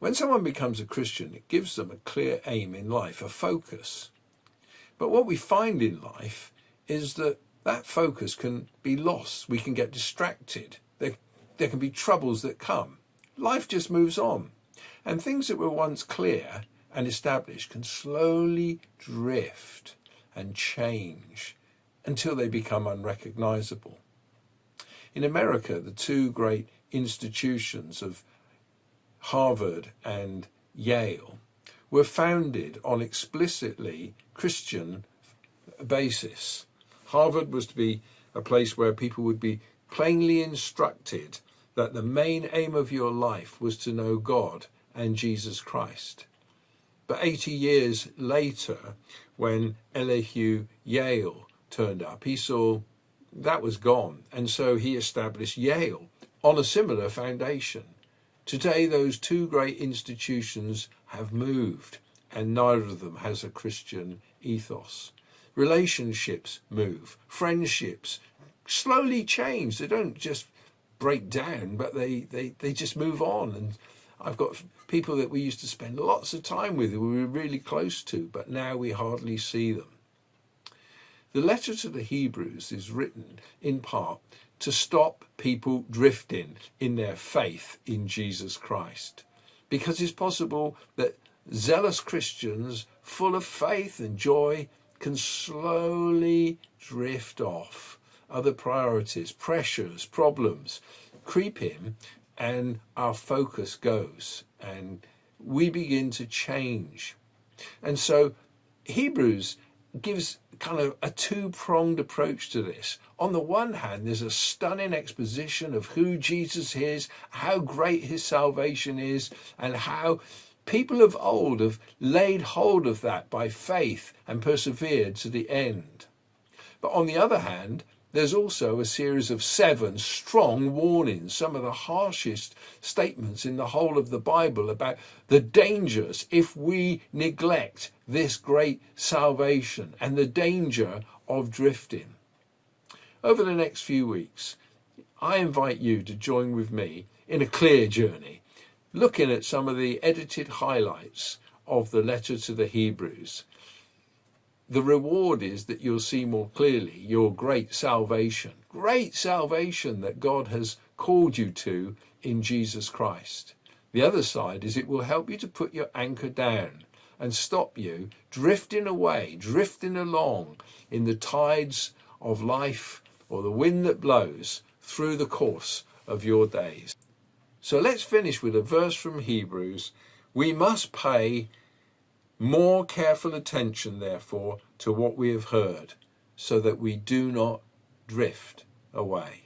When someone becomes a Christian, it gives them a clear aim in life, a focus. But what we find in life is that that focus can be lost. We can get distracted. There can be troubles that come. Life just moves on. And things that were once clear and established can slowly drift and change until they become unrecognizable. In America, the two great institutions of Harvard and Yale were founded on explicitly Christian basis. Harvard was to be a place where people would be plainly instructed that the main aim of your life was to know God and Jesus Christ. But 80 years later, when Elihu Yale turned up, he saw that was gone. And so he established Yale on a similar foundation. Today, those two great institutions have moved, and neither of them has a Christian ethos. Relationships move, friendships slowly change. They don't just break down, but they just move on. And I've got people that we used to spend lots of time with, who we were really close to, but now we hardly see them. The letter to the Hebrews is written in part to stop people drifting in their faith in Jesus Christ, because it's possible that zealous Christians full of faith and joy can slowly drift off. Other priorities, pressures, problems creep in, and our focus goes, and we begin to change. And so Hebrews gives kind of a two-pronged approach to this. On the one hand, there's a stunning exposition of who Jesus is, how great his salvation is, and how people of old have laid hold of that by faith and persevered to the end. But on the other hand, there's also a series of 7 strong warnings, some of the harshest statements in the whole of the Bible about the dangers if we neglect this great salvation and the danger of drifting. Over the next few weeks, I invite you to join with me in a clear journey, looking at some of the edited highlights of the letter to the Hebrews. The reward is that you'll see more clearly your great salvation that God has called you to in Jesus Christ. The other side is it will help you to put your anchor down and stop you drifting away, drifting along in the tides of life or the wind that blows through the course of your days. So let's finish with a verse from Hebrews. We must pay more careful attention, therefore, to what we have heard, so that we do not drift away.